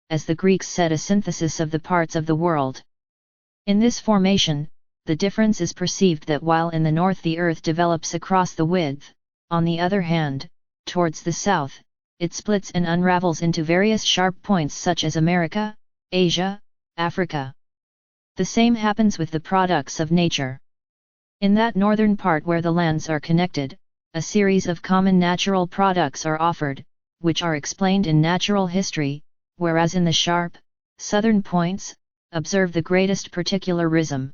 as the Greeks said, a synthesis of the parts of the world. In this formation, the difference is perceived that while in the north the earth develops across the width, on the other hand, towards the south, it splits and unravels into various sharp points such as America, Asia, Africa. The same happens with the products of nature. In that northern part where the lands are connected, a series of common natural products are offered, which are explained in natural history, whereas in the sharp, southern points, observe the greatest particularism.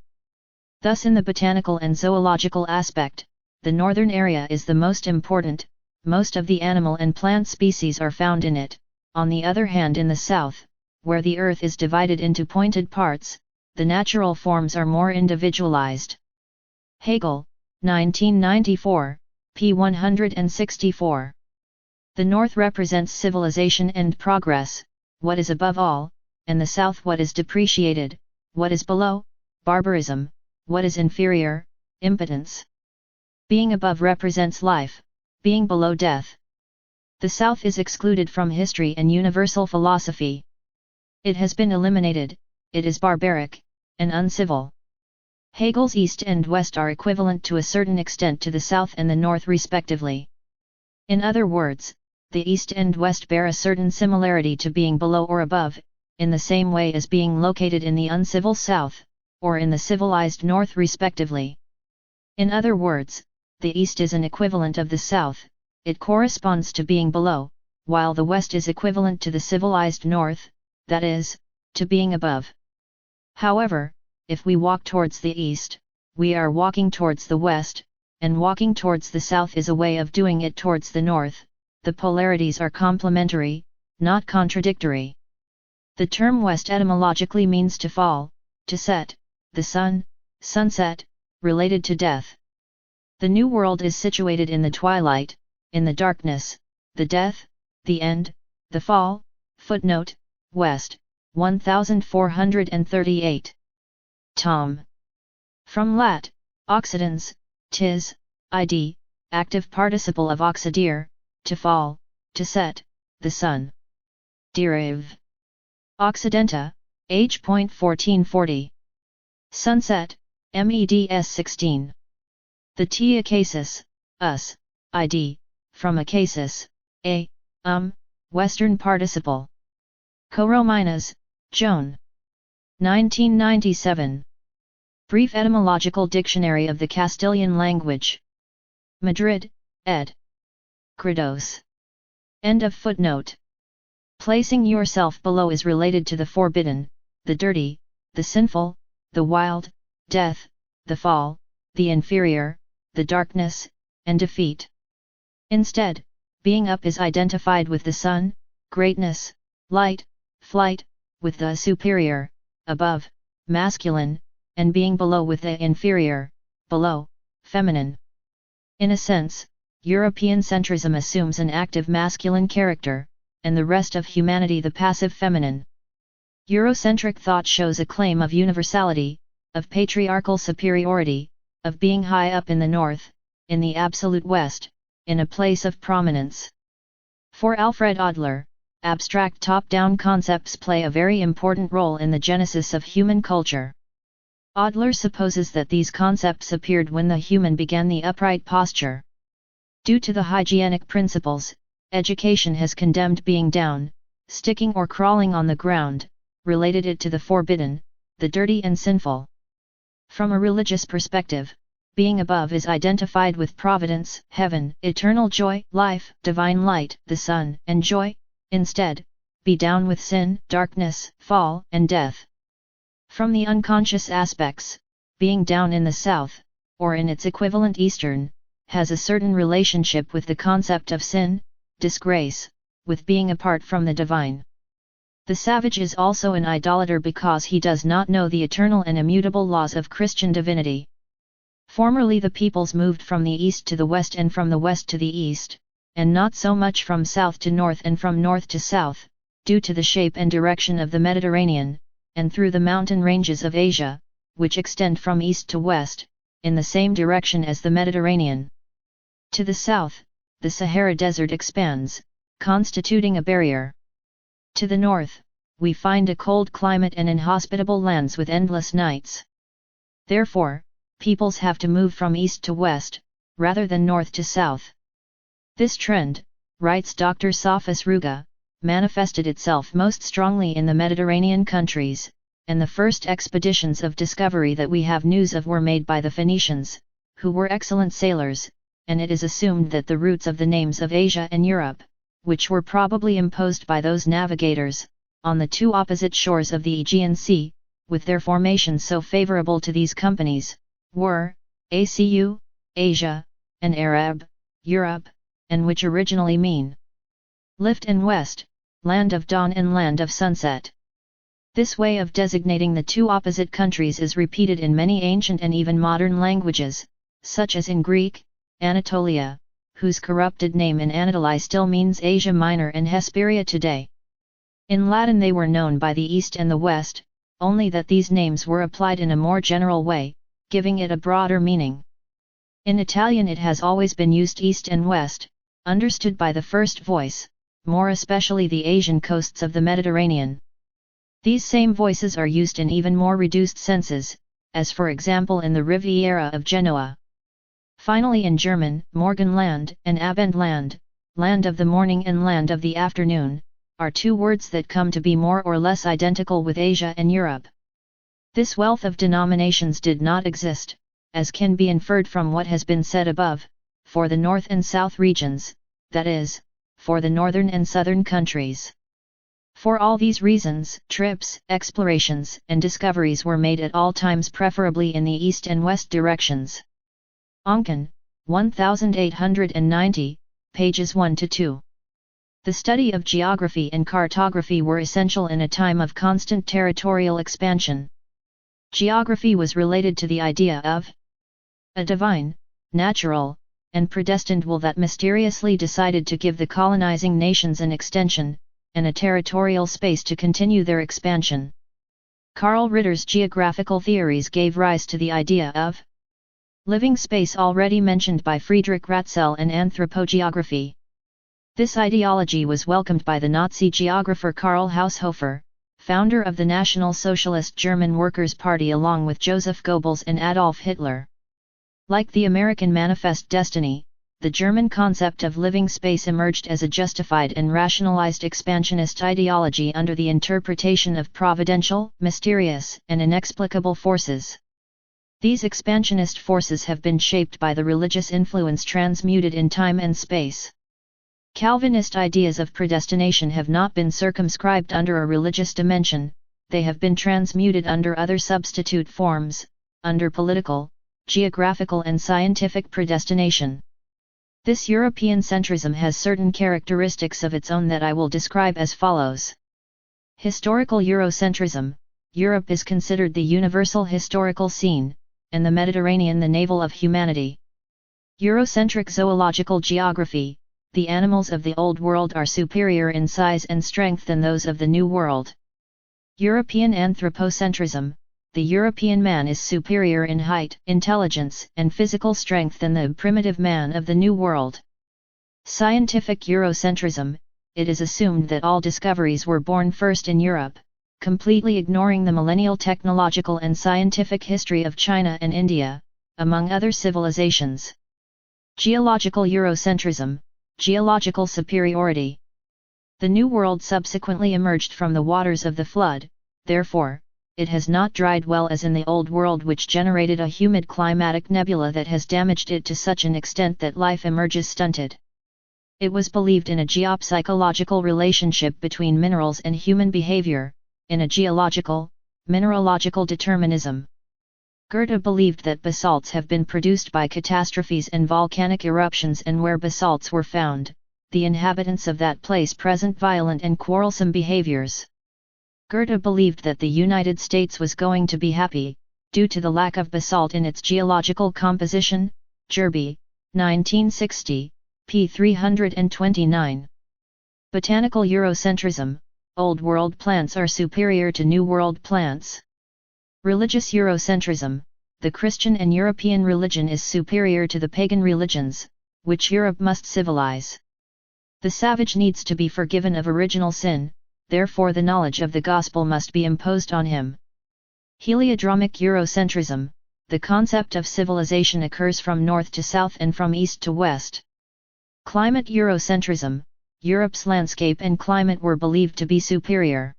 Thus in the botanical and zoological aspect, the northern area is the most important, most of the animal and plant species are found in it. On the other hand, in the south, where the earth is divided into pointed parts, the natural forms are more individualized. Hegel, 1994, p. 164. The north represents civilization and progress, what is above all, and the south what is depreciated, what is below, barbarism, what is inferior, impotence. Being above represents life, being below death. The south is excluded from history and universal philosophy. It has been eliminated, it is barbaric, and uncivil. Hegel's east and west are equivalent to a certain extent to the south and the north respectively. In other words, the east and west bear a certain similarity to being below or above, in the same way as being located in the uncivil south, or in the civilized north respectively. In other words, the east is an equivalent of the south, it corresponds to being below, while the west is equivalent to the civilized north, that is, to being above. However, if we walk towards the east, we are walking towards the west, and walking towards the south is a way of doing it towards the north. The polarities are complementary, not contradictory. The term west etymologically means to fall, to set, the sun, sunset, related to death. The new world is situated in the twilight, in the darkness, the death, the end, the fall. Footnote, West, 1438. Tom. From Lat. Occidens, tis, id, active participle of occidere, to fall, to set, the sun. Deriv. Occidenta, H.1440. Sunset, meds 16. The T acasis, us, id, from acasis, a, western participle. Corominas, Joan. 1997. Brief Etymological Dictionary of the Castilian Language. Madrid, ed. Grados. End of footnote. Placing yourself below is related to the forbidden, the dirty, the sinful, the wild, death, the fall, the inferior, the darkness, and defeat. Instead, being up is identified with the sun, greatness, light, flight, with the superior, above, masculine, and being below with the inferior, below, feminine. In a sense, European centrism assumes an active masculine character, and the rest of humanity the passive feminine. Eurocentric thought shows a claim of universality, of patriarchal superiority, of being high up in the north, in the absolute west, in a place of prominence. For Alfred Adler, abstract top-down concepts play a very important role in the genesis of human culture. Adler supposes that these concepts appeared when the human began the upright posture. Due to the hygienic principles, education has condemned being down, sticking or crawling on the ground, related it to the forbidden, the dirty and sinful. From a religious perspective, being above is identified with providence, heaven, eternal joy, life, divine light, the sun, and joy. Instead, be down with sin, darkness, fall, and death. From the unconscious aspects, being down in the south, or in its equivalent eastern, has a certain relationship with the concept of sin, disgrace, with being apart from the divine. The savage is also an idolater because he does not know the eternal and immutable laws of Christian divinity. Formerly the peoples moved from the east to the west and from the west to the east, and not so much from south to north and from north to south, due to the shape and direction of the Mediterranean, and through the mountain ranges of Asia, which extend from east to west, in the same direction as the Mediterranean. To the south, the Sahara Desert expands, constituting a barrier. To the north, we find a cold climate and inhospitable lands with endless nights. Therefore, peoples have to move from east to west, rather than north to south. This trend, writes Dr. Safas Ruga, manifested itself most strongly in the Mediterranean countries, and the first expeditions of discovery that we have news of were made by the Phoenicians, who were excellent sailors, and it is assumed that the roots of the names of Asia and Europe, which were probably imposed by those navigators, on the two opposite shores of the Aegean Sea, with their formation so favorable to these companies, were, Acu, Asia, and Arab, Europe, and which originally mean lift and west, land of dawn and land of sunset. This way of designating the two opposite countries is repeated in many ancient and even modern languages, such as in Greek, Anatolia, whose corrupted name in Anatoli still means Asia Minor and Hesperia today. In Latin they were known by the East and the West, only that these names were applied in a more general way, giving it a broader meaning. In Italian it has always been used East and West, understood by the first voice, more especially the Asian coasts of the Mediterranean. These same voices are used in even more reduced senses, as for example in the Riviera of Genoa. Finally in German, Morgenland and Abendland, land of the morning and land of the afternoon, are two words that come to be more or less identical with Asia and Europe. This wealth of denominations did not exist, as can be inferred from what has been said above, for the north and south regions, that is, for the northern and southern countries. For all these reasons, trips, explorations, and discoveries were made at all times, preferably in the east and west directions. Onken, 1890, pages 1–2. The study of geography and cartography were essential in a time of constant territorial expansion. Geography was related to the idea of a divine, natural, and predestined will that mysteriously decided to give the colonizing nations an extension, and a territorial space to continue their expansion. Karl Ritter's geographical theories gave rise to the idea of living space already mentioned by Friedrich Ratzel and anthropogeography. This ideology was welcomed by the Nazi geographer Karl Haushofer, founder of the National Socialist German Workers' Party along with Joseph Goebbels and Adolf Hitler. Like the American Manifest Destiny, the German concept of living space emerged as a justified and rationalized expansionist ideology under the interpretation of providential, mysterious, and inexplicable forces. These expansionist forces have been shaped by the religious influence transmuted in time and space. Calvinist ideas of predestination have not been circumscribed under a religious dimension, they have been transmuted under other substitute forms, under political, geographical and scientific predestination. This European centrism has certain characteristics of its own that I will describe as follows. Historical Eurocentrism: Europe is considered the universal historical scene, and the Mediterranean the navel of humanity. Eurocentric zoological geography: the animals of the Old World are superior in size and strength than those of the New World. European anthropocentrism: the European man is superior in height, intelligence, and physical strength than the primitive man of the New World. Scientific Eurocentrism: it is assumed that all discoveries were born first in Europe, completely ignoring the millennial technological and scientific history of China and India, among other civilizations. Geological Eurocentrism: geological superiority. The New World subsequently emerged from the waters of the flood, therefore, it has not dried well as in the Old World, which generated a humid climatic nebula that has damaged it to such an extent that life emerges stunted. It was believed in a geopsychological relationship between minerals and human behavior, in a geological, mineralogical determinism. Goethe believed that basalts have been produced by catastrophes and volcanic eruptions, and where basalts were found, the inhabitants of that place present violent and quarrelsome behaviors. Goethe believed that the United States was going to be happy, due to the lack of basalt in its geological composition. Gerby, 1960, p. 329. Botanical Eurocentrism: Old World plants are superior to New World plants. Religious Eurocentrism: the Christian and European religion is superior to the pagan religions, which Europe must civilize. The savage needs to be forgiven of original sin, therefore the knowledge of the gospel must be imposed on him. Heliodromic Eurocentrism, the concept of civilization occurs from north to south and from east to west. Climate Eurocentrism, Europe's landscape and climate were believed to be superior.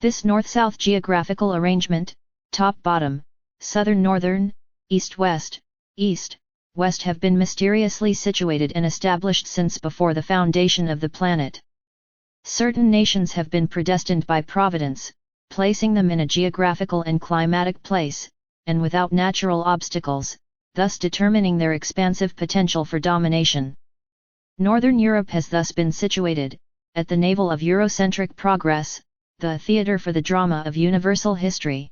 This north-south geographical arrangement, top-bottom, southern-northern, east-west, east-west have been mysteriously situated and established since before the foundation of the planet. Certain nations have been predestined by providence, placing them in a geographical and climatic place, and without natural obstacles, thus determining their expansive potential for domination. Northern Europe has thus been situated, at the navel of Eurocentric progress, the theatre for the drama of universal history.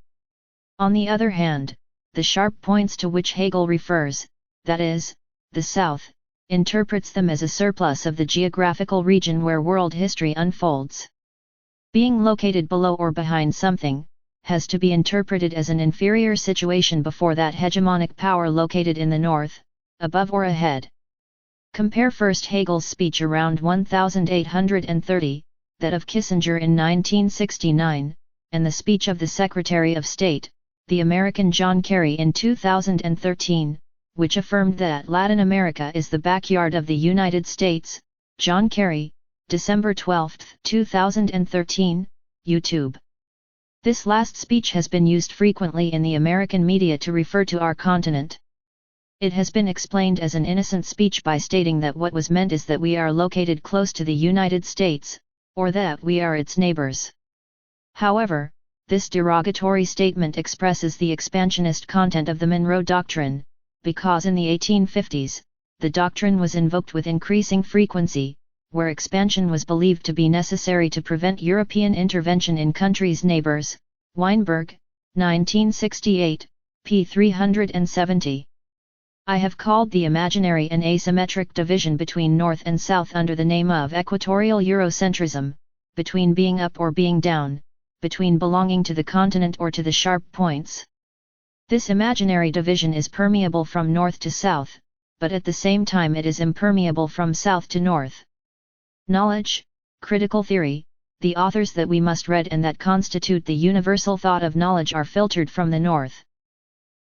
On the other hand, the sharp points to which Hegel refers, that is, the South, interprets them as a surplus of the geographical region where world history unfolds. Being located below or behind something, has to be interpreted as an inferior situation before that hegemonic power located in the north, above or ahead. Compare first Hegel's speech around 1830, that of Kissinger in 1969, and the speech of the Secretary of State, the American John Kerry in 2013, which affirmed that Latin America is the backyard of the United States. John Kerry, December 12, 2013, YouTube. This last speech has been used frequently in the American media to refer to our continent. It has been explained as an innocent speech by stating that what was meant is that we are located close to the United States, or that we are its neighbors. However, this derogatory statement expresses the expansionist content of the Monroe Doctrine, because in the 1850s, the doctrine was invoked with increasing frequency, where expansion was believed to be necessary to prevent European intervention in countries' neighbors. Weinberg, 1968, p. 370. I have called the imaginary and asymmetric division between North and South under the name of equatorial Eurocentrism, between being up or being down, between belonging to the continent or to the sharp points. This imaginary division is permeable from north to south, but at the same time it is impermeable from south to north. Knowledge, critical theory, the authors that we must read and that constitute the universal thought of knowledge are filtered from the north.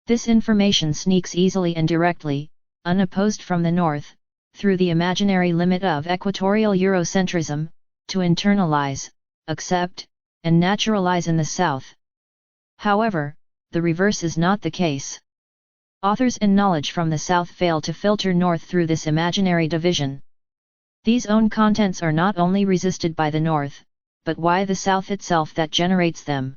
This information sneaks easily and directly, unopposed from the north, through the imaginary limit of equatorial Eurocentrism, to internalize, accept, and naturalize in the south. However, the reverse is not the case. Authors and knowledge from the south fail to filter north through this imaginary division. These own contents are not only resisted by the north, but by the south itself that generates them.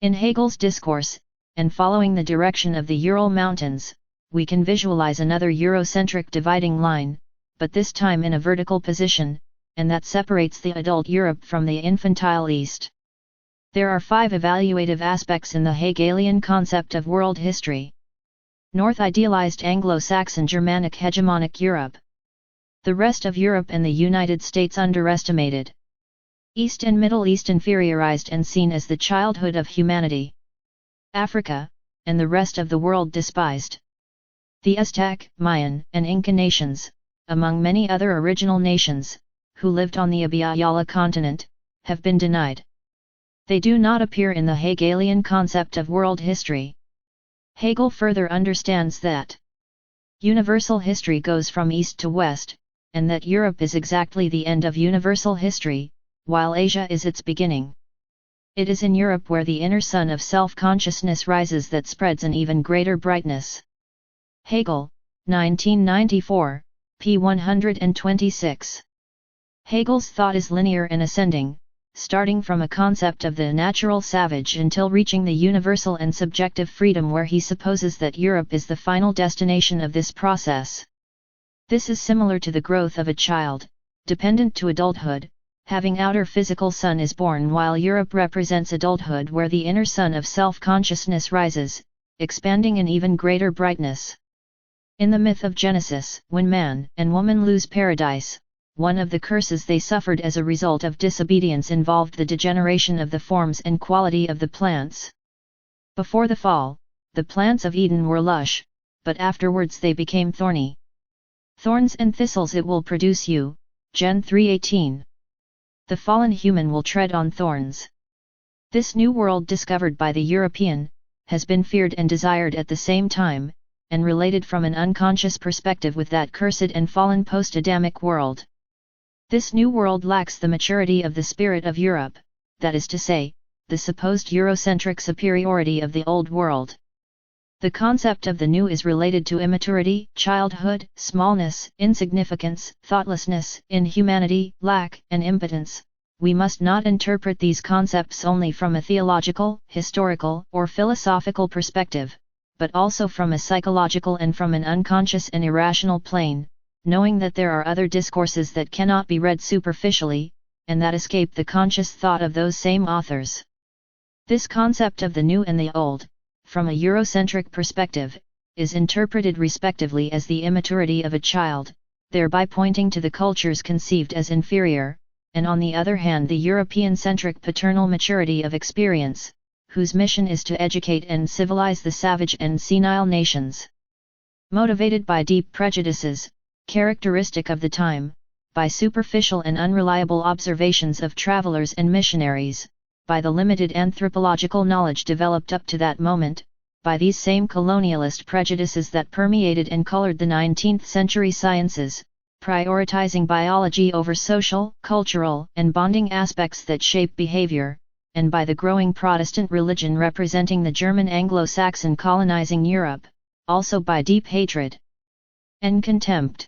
In Hegel's discourse, and following the direction of the Ural Mountains, we can visualize another Eurocentric dividing line, but this time in a vertical position, and that separates the adult Europe from the infantile East. There are 5 evaluative aspects in the Hegelian concept of world history. North idealized Anglo-Saxon Germanic hegemonic Europe. The rest of Europe and the United States underestimated. East and Middle East inferiorized and seen as the childhood of humanity. Africa, and the rest of the world despised. The Aztec, Mayan, and Inca nations, among many other original nations, who lived on the Abiyala continent, have been denied. They do not appear in the Hegelian concept of world history. Hegel further understands that universal history goes from east to west, and that Europe is exactly the end of universal history, while Asia is its beginning. It is in Europe where the inner sun of self-consciousness rises that spreads an even greater brightness. Hegel, 1994, p. 126. Hegel's thought is linear and ascending, starting from a concept of the natural savage until reaching the universal and subjective freedom where he supposes that Europe is the final destination of this process. This is similar to the growth of a child, dependent to adulthood, having outer physical sun is born while Europe represents adulthood where the inner sun of self-consciousness rises, expanding in even greater brightness. In the myth of Genesis, when man and woman lose paradise, one of the curses they suffered as a result of disobedience involved the degeneration of the forms and quality of the plants. Before the fall, the plants of Eden were lush, but afterwards they became thorny. Thorns and thistles it will produce you, Gen 3:18. The fallen human will tread on thorns. This new world discovered by the European, has been feared and desired at the same time, and related from an unconscious perspective with that cursed and fallen post-Adamic world. This new world lacks the maturity of the spirit of Europe, that is to say, the supposed Eurocentric superiority of the old world. The concept of the new is related to immaturity, childhood, smallness, insignificance, thoughtlessness, inhumanity, lack, and impotence. We must not interpret these concepts only from a theological, historical, or philosophical perspective, but also from a psychological and from an unconscious and irrational plane, knowing that there are other discourses that cannot be read superficially, and that escape the conscious thought of those same authors. This concept of the new and the old, from a Eurocentric perspective, is interpreted respectively as the immaturity of a child, thereby pointing to the cultures conceived as inferior, and on the other hand the European-centric paternal maturity of experience, whose mission is to educate and civilize the savage and senile nations. Motivated by deep prejudices, characteristic of the time, by superficial and unreliable observations of travelers and missionaries, by the limited anthropological knowledge developed up to that moment, by these same colonialist prejudices that permeated and colored the 19th century sciences, prioritizing biology over social, cultural, and bonding aspects that shape behavior, and by the growing Protestant religion representing the German Anglo-Saxon colonizing Europe, also by deep hatred and contempt.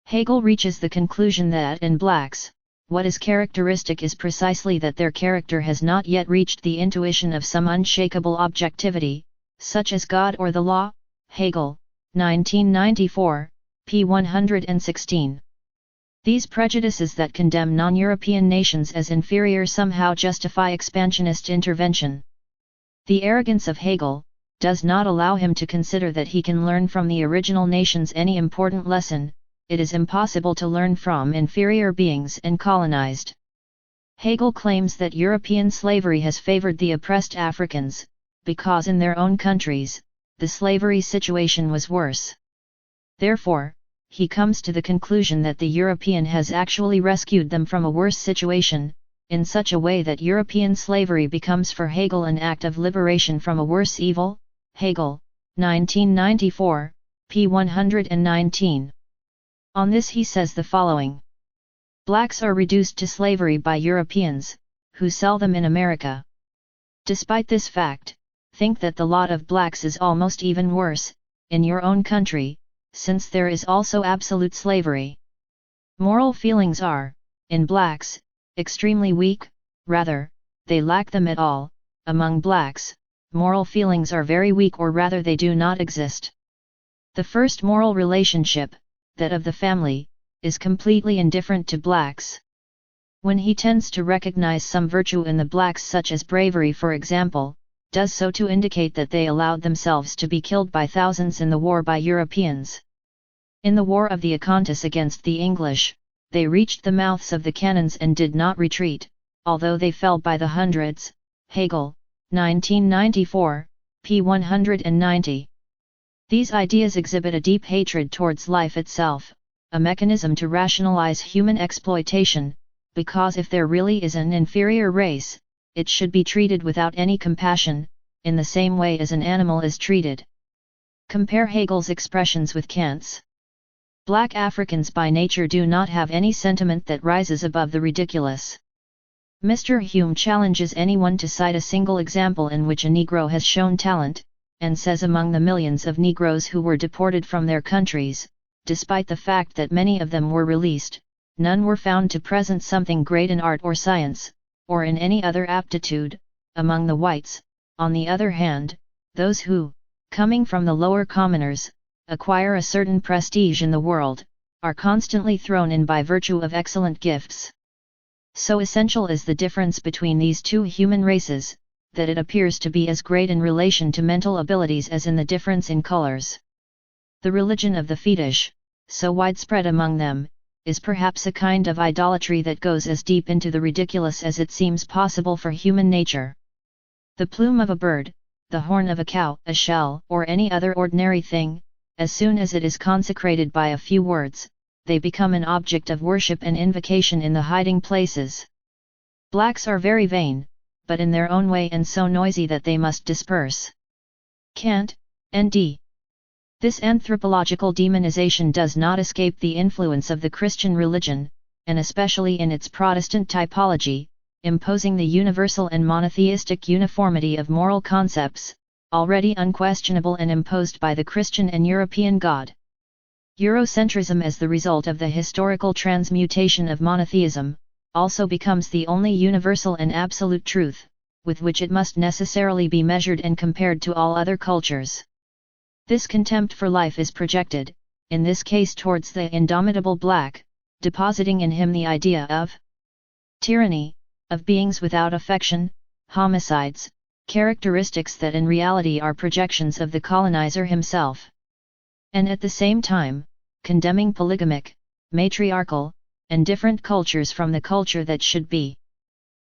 Hegel reaches the conclusion that in blacks, what is characteristic is precisely that their character has not yet reached the intuition of some unshakable objectivity, such as God or the law. Hegel, 1994, p. 116. These prejudices that condemn non-European nations as inferior somehow justify expansionist intervention. The arrogance of Hegel does not allow him to consider that he can learn from the original nations any important lesson. It is impossible to learn from inferior beings and colonized. Hegel claims that European slavery has favored the oppressed Africans, because in their own countries, the slavery situation was worse. Therefore, he comes to the conclusion that the European has actually rescued them from a worse situation, in such a way that European slavery becomes for Hegel an act of liberation from a worse evil. Hegel, 1994, p. 119. On this he says the following. Blacks are reduced to slavery by Europeans, who sell them in America. Despite this fact, think that the lot of blacks is almost even worse, in your own country, since there is also absolute slavery. Moral feelings are, in blacks, extremely weak, rather, they lack them at all. Among blacks, moral feelings are very weak or rather they do not exist. The first moral relationship, that of the family, is completely indifferent to blacks. When he tends to recognize some virtue in the blacks such as bravery for example, does so to indicate that they allowed themselves to be killed by thousands in the war by Europeans. In the War of the Acontis against the English, they reached the mouths of the cannons and did not retreat, although they fell by the hundreds. Hegel, 1994, p. 190. These ideas exhibit a deep hatred towards life itself, a mechanism to rationalize human exploitation, because if there really is an inferior race, it should be treated without any compassion, in the same way as an animal is treated. Compare Hegel's expressions with Kant's. Black Africans by nature do not have any sentiment that rises above the ridiculous. Mr. Hume challenges anyone to cite a single example in which a Negro has shown talent, and says among the millions of Negroes who were deported from their countries, despite the fact that many of them were released, none were found to present something great in art or science, or in any other aptitude. Among the whites, on the other hand, those who, coming from the lower commoners, acquire a certain prestige in the world, are constantly thrown in by virtue of excellent gifts. So essential is the difference between these two human races, that it appears to be as great in relation to mental abilities as in the difference in colors. The religion of the fetish, so widespread among them, is perhaps a kind of idolatry that goes as deep into the ridiculous as it seems possible for human nature. The plume of a bird, the horn of a cow, a shell, or any other ordinary thing, as soon as it is consecrated by a few words, they become an object of worship and invocation in the hiding places. Blacks are very vain, but in their own way and so noisy that they must disperse. Kant, N.D. This anthropological demonization does not escape the influence of the Christian religion, and especially in its Protestant typology, imposing the universal and monotheistic uniformity of moral concepts, already unquestionable and imposed by the Christian and European God. Eurocentrism, as the result of the historical transmutation of monotheism, also becomes the only universal and absolute truth, with which it must necessarily be measured and compared to all other cultures. This contempt for life is projected, in this case towards the indomitable black, depositing in him the idea of tyranny, of beings without affection, homicides, characteristics that in reality are projections of the colonizer himself. And at the same time, condemning polygamic, matriarchal, and different cultures from the culture that should be.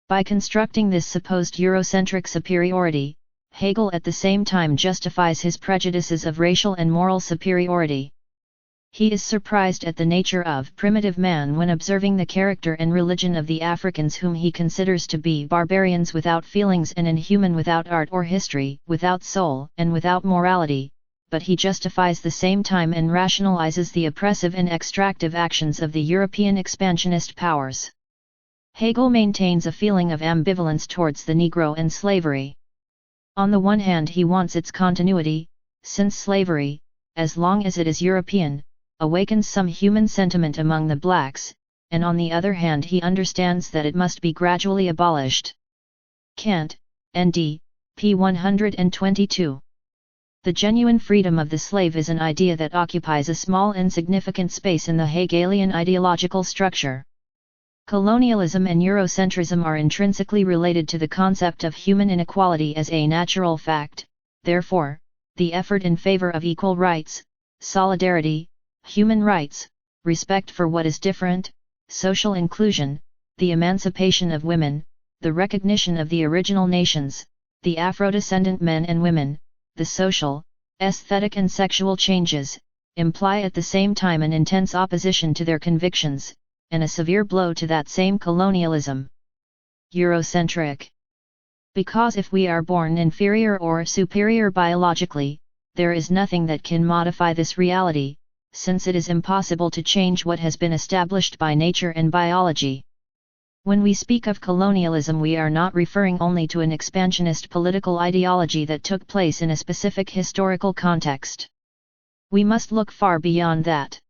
By constructing this supposed Eurocentric superiority, Hegel at the same time justifies his prejudices of racial and moral superiority. He is surprised at the nature of primitive man when observing the character and religion of the Africans, whom he considers to be barbarians without feelings and inhuman without art or history, without soul and without morality, but he justifies the same time and rationalizes the oppressive and extractive actions of the European expansionist powers. Hegel maintains a feeling of ambivalence towards the Negro and slavery. On the one hand, he wants its continuity, since slavery, as long as it is European, awakens some human sentiment among the blacks, and on the other hand he understands that it must be gradually abolished. Kant, N.D., p. 122. The genuine freedom of the slave is an idea that occupies a small insignificant space in the Hegelian ideological structure. Colonialism and Eurocentrism are intrinsically related to the concept of human inequality as a natural fact, therefore, the effort in favor of equal rights, solidarity, human rights, respect for what is different, social inclusion, the emancipation of women, the recognition of the original nations, the Afro-descendant men and women, the social, aesthetic and sexual changes, imply at the same time an intense opposition to their convictions, and a severe blow to that same colonialism. Eurocentric. Because if we are born inferior or superior biologically, there is nothing that can modify this reality, since it is impossible to change what has been established by nature and biology. When we speak of colonialism, we are not referring only to an expansionist political ideology that took place in a specific historical context. We must look far beyond that.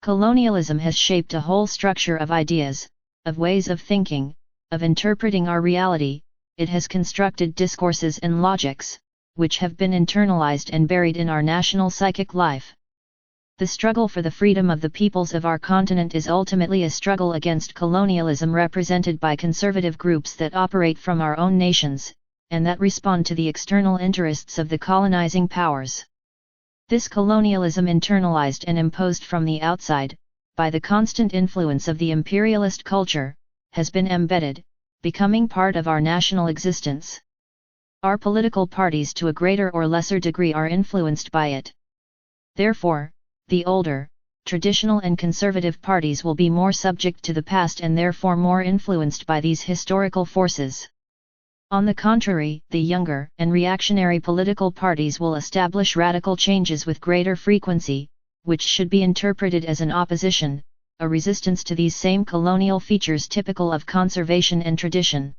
Colonialism has shaped a whole structure of ideas, of ways of thinking, of interpreting our reality. It has constructed discourses and logics, which have been internalized and buried in our national psychic life. The struggle for the freedom of the peoples of our continent is ultimately a struggle against colonialism represented by conservative groups that operate from our own nations, and that respond to the external interests of the colonizing powers. This colonialism, internalized and imposed from the outside, by the constant influence of the imperialist culture, has been embedded, becoming part of our national existence. Our political parties to a greater or lesser degree are influenced by it. Therefore, the older, traditional and conservative parties will be more subject to the past and therefore more influenced by these historical forces. On the contrary, the younger and reactionary political parties will establish radical changes with greater frequency, which should be interpreted as an opposition, a resistance to these same colonial features typical of conservation and tradition.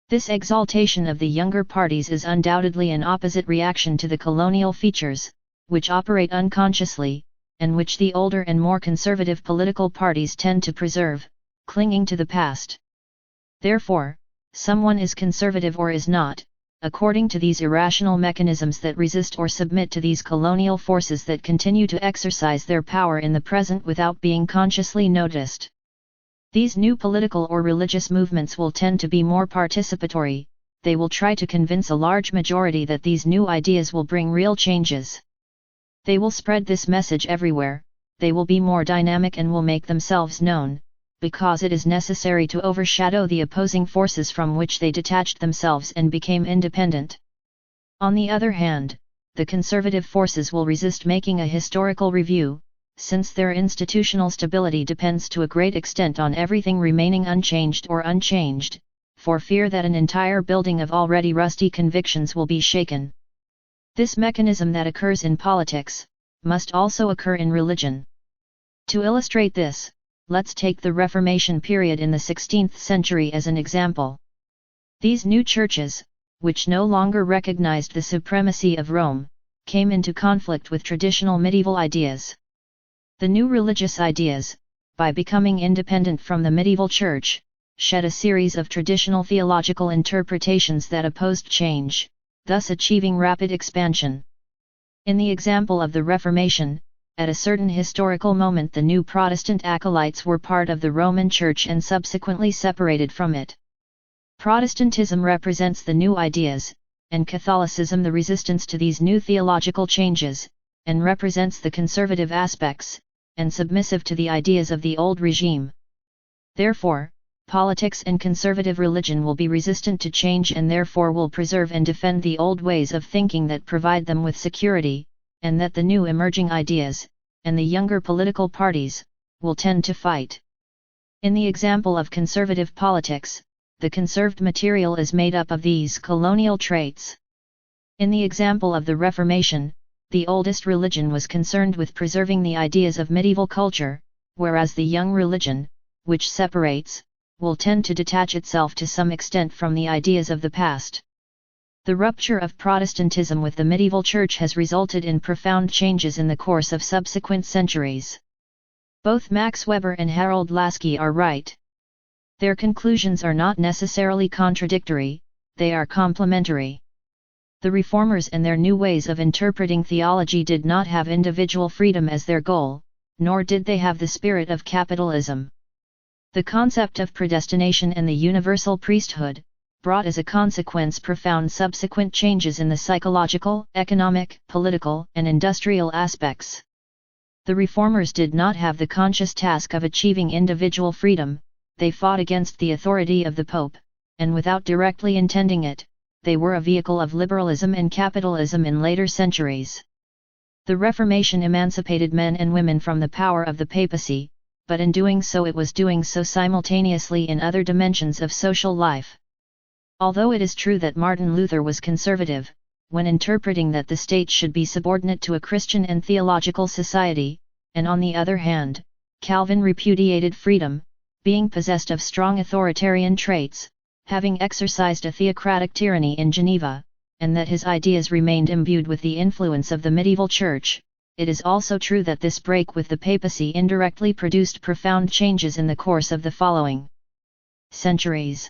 This exaltation of the younger parties is undoubtedly an opposite reaction to the colonial features, which operate unconsciously, and which the older and more conservative political parties tend to preserve, clinging to the past. Therefore, someone is conservative or is not, according to these irrational mechanisms that resist or submit to these colonial forces that continue to exercise their power in the present without being consciously noticed. These new political or religious movements will tend to be more participatory. They will try to convince a large majority that these new ideas will bring real changes. They will spread this message everywhere. They will be more dynamic and will make themselves known, because it is necessary to overshadow the opposing forces from which they detached themselves and became independent. On the other hand, the conservative forces will resist making a historical review, since their institutional stability depends to a great extent on everything remaining unchanged or unchanged, for fear that an entire building of already rusty convictions will be shaken. This mechanism that occurs in politics must also occur in religion. To illustrate this, let's take the Reformation period in the 16th century as an example. These new churches, which no longer recognized the supremacy of Rome, came into conflict with traditional medieval ideas. The new religious ideas, by becoming independent from the medieval church, shed a series of traditional theological interpretations that opposed change, thus achieving rapid expansion. In the example of the Reformation, at a certain historical moment the new Protestant acolytes were part of the Roman Church and subsequently separated from it. Protestantism represents the new ideas, and Catholicism the resistance to these new theological changes, and represents the conservative aspects, and submissive to the ideas of the old regime. Therefore, politics and conservative religion will be resistant to change and therefore will preserve and defend the old ways of thinking that provide them with security, and that the new emerging ideas, and the younger political parties, will tend to fight. In the example of conservative politics, the conserved material is made up of these colonial traits. In the example of the Reformation, the oldest religion was concerned with preserving the ideas of medieval culture, whereas the young religion, which separates, will tend to detach itself to some extent from the ideas of the past. The rupture of Protestantism with the medieval church has resulted in profound changes in the course of subsequent centuries. Both Max Weber and Harold Laski are right. Their conclusions are not necessarily contradictory, they are complementary. The reformers and their new ways of interpreting theology did not have individual freedom as their goal, nor did they have the spirit of capitalism. The concept of predestination and the universal priesthood brought as a consequence profound subsequent changes in the psychological, economic, political, and industrial aspects. The reformers did not have the conscious task of achieving individual freedom, they fought against the authority of the Pope, and without directly intending it, they were a vehicle of liberalism and capitalism in later centuries. The Reformation emancipated men and women from the power of the papacy, but in doing so it was doing so simultaneously in other dimensions of social life. Although it is true that Martin Luther was conservative, when interpreting that the state should be subordinate to a Christian and theological society, and on the other hand, Calvin repudiated freedom, being possessed of strong authoritarian traits, having exercised a theocratic tyranny in Geneva, and that his ideas remained imbued with the influence of the medieval church, it is also true that this break with the papacy indirectly produced profound changes in the course of the following centuries.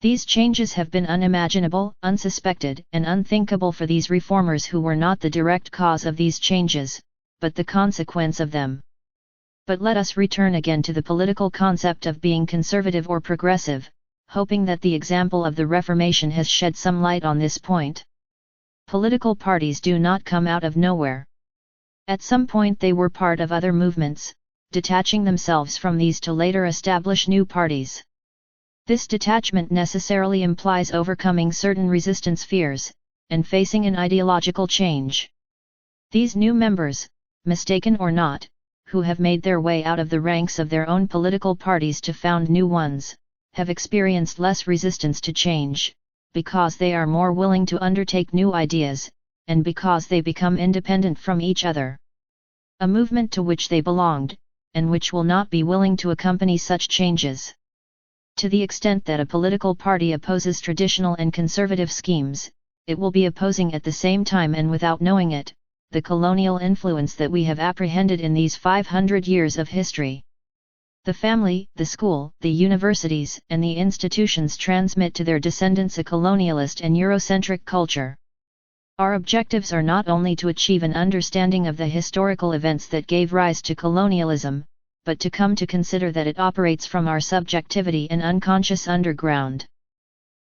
These changes have been unimaginable, unsuspected, and unthinkable for these reformers who were not the direct cause of these changes, but the consequence of them. But let us return again to the political concept of being conservative or progressive, hoping that the example of the Reformation has shed some light on this point. Political parties do not come out of nowhere. At some point they were part of other movements, detaching themselves from these to later establish new parties. This detachment necessarily implies overcoming certain resistance fears, and facing an ideological change. These new members, mistaken or not, who have made their way out of the ranks of their own political parties to found new ones, have experienced less resistance to change, because they are more willing to undertake new ideas, and because they become independent from each other. A movement to which they belonged, and which will not be willing to accompany such changes. To the extent that a political party opposes traditional and conservative schemes, it will be opposing at the same time and without knowing it, the colonial influence that we have apprehended in these 500 years of history. The family, the school, the universities, and the institutions transmit to their descendants a colonialist and Eurocentric culture. Our objectives are not only to achieve an understanding of the historical events that gave rise to colonialism, but to come to consider that it operates from our subjectivity and unconscious underground.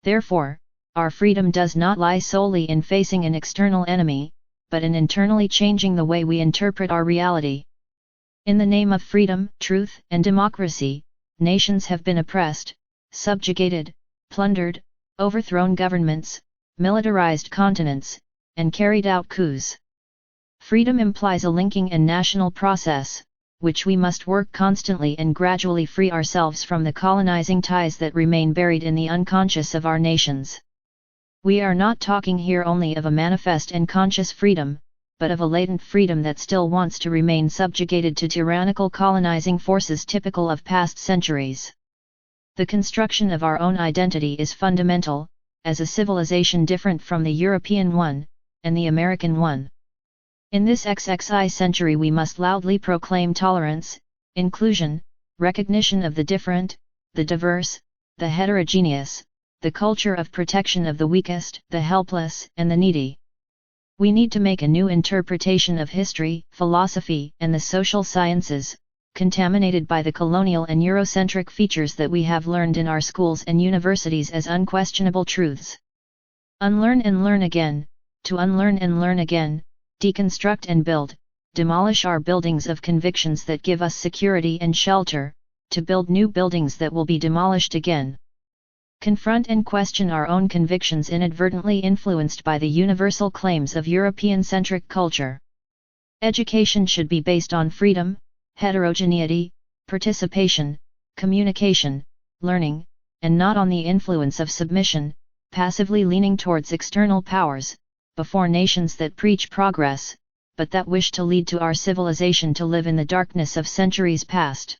Therefore, our freedom does not lie solely in facing an external enemy, but in internally changing the way we interpret our reality. In the name of freedom, truth, and democracy, nations have been oppressed, subjugated, plundered, overthrown governments, militarized continents, and carried out coups. Freedom implies a linking and national process, which we must work constantly and gradually free ourselves from the colonizing ties that remain buried in the unconscious of our nations. We are not talking here only of a manifest and conscious freedom, but of a latent freedom that still wants to remain subjugated to tyrannical colonizing forces typical of past centuries. The construction of our own identity is fundamental, as a civilization different from the European one, and the American one. In this XXI century we must loudly proclaim tolerance, inclusion, recognition of the different, the diverse, the heterogeneous, the culture of protection of the weakest, the helpless, and the needy. We need to make a new interpretation of history, philosophy, and the social sciences, contaminated by the colonial and Eurocentric features that we have learned in our schools and universities as unquestionable truths. Unlearn and learn again, to unlearn and learn again, deconstruct and build, demolish our buildings of convictions that give us security and shelter, to build new buildings that will be demolished again. Confront and question our own convictions inadvertently influenced by the universal claims of European-centric culture. Education should be based on freedom, heterogeneity, participation, communication, learning, and not on the influence of submission, passively leaning towards external powers, before nations that preach progress, but that wish to lead to our civilization to live in the darkness of centuries past.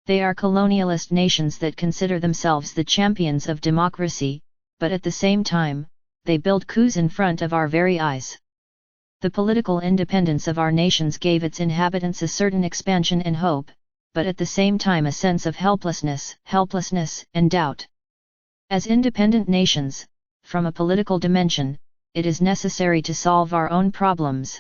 They are colonialist nations that consider themselves the champions of democracy, but at the same time, they build coups in front of our very eyes. The political independence of our nations gave its inhabitants a certain expansion and hope, but at the same time a sense of helplessness, and doubt. As independent nations, from a political dimension, it is necessary to solve our own problems.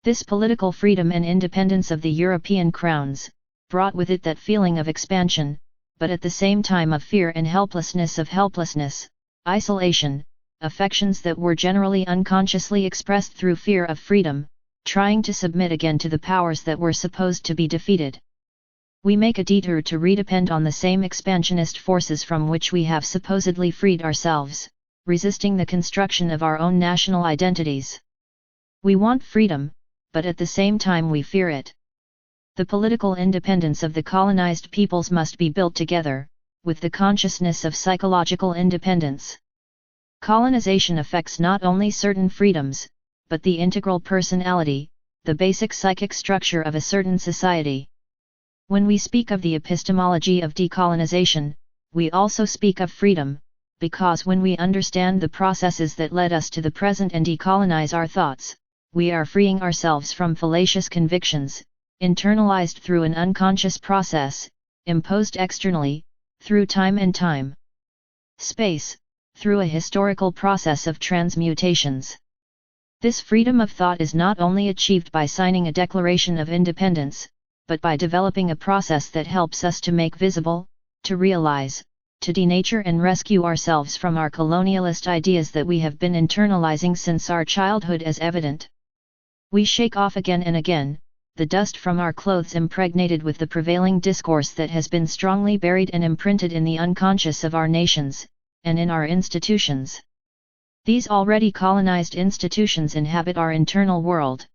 This political freedom and independence of the European crowns, brought with it that feeling of expansion, but at the same time of fear and helplessness, isolation, affections that were generally unconsciously expressed through fear of freedom, trying to submit again to the powers that were supposed to be defeated. We make a detour to redepend on the same expansionist forces from which we have supposedly freed ourselves, resisting the construction of our own national identities. We want freedom, but at the same time we fear it. The political independence of the colonized peoples must be built together, with the consciousness of psychological independence. Colonization affects not only certain freedoms, but the integral personality, the basic psychic structure of a certain society. When we speak of the epistemology of decolonization, we also speak of freedom, because when we understand the processes that led us to the present and decolonize our thoughts, we are freeing ourselves from fallacious convictions, internalized through an unconscious process, imposed externally, through time and time. Space, through a historical process of transmutations. This freedom of thought is not only achieved by signing a Declaration of Independence, but by developing a process that helps us to make visible, to realize, to denature and rescue ourselves from our colonialist ideas that we have been internalizing since our childhood as evident. We shake off again and again, the dust from our clothes impregnated with the prevailing discourse that has been strongly buried and imprinted in the unconscious of our nations, and in our institutions. These already colonized institutions inhabit our internal world.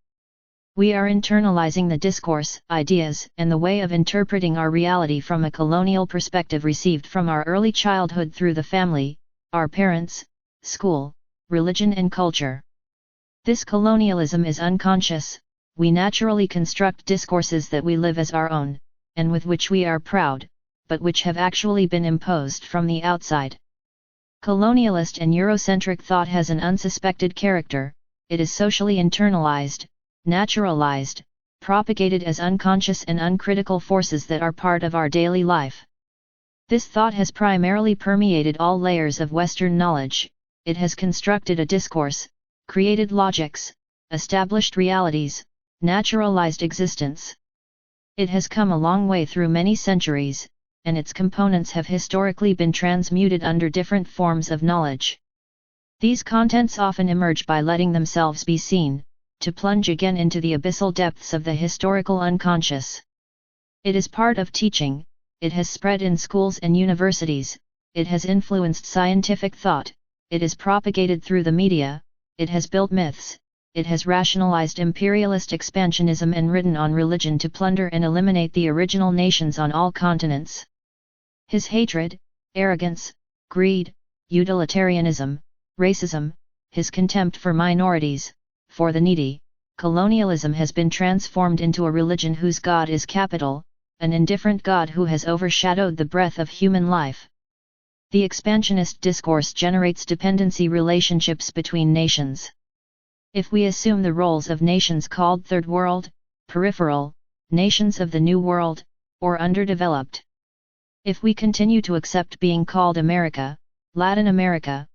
We are internalizing the discourse, ideas, and the way of interpreting our reality from a colonial perspective received from our early childhood through the family, our parents, school, religion and culture. This colonialism is unconscious. We naturally construct discourses that we live as our own, and with which we are proud, but which have actually been imposed from the outside. Colonialist and Eurocentric thought has an unsuspected character. It is socially internalized, naturalized, propagated as unconscious and uncritical forces that are part of our daily life. This thought has primarily permeated all layers of Western knowledge. It has constructed a discourse, created logics, established realities, naturalized existence. It has come a long way through many centuries, and its components have historically been transmuted under different forms of knowledge. These contents often emerge by letting themselves be seen, to plunge again into the abyssal depths of the historical unconscious. It is part of teaching, it has spread in schools and universities, it has influenced scientific thought, it is propagated through the media, it has built myths, it has rationalized imperialist expansionism and ridden on religion to plunder and eliminate the original nations on all continents. His hatred, arrogance, greed, utilitarianism, racism, his contempt for minorities, for the needy, colonialism has been transformed into a religion whose God is capital, an indifferent God who has overshadowed the breath of human life. The expansionist discourse generates dependency relationships between nations. If we assume the roles of nations called Third World, peripheral, nations of the New World, or underdeveloped. If we continue to accept being called America, Latin America,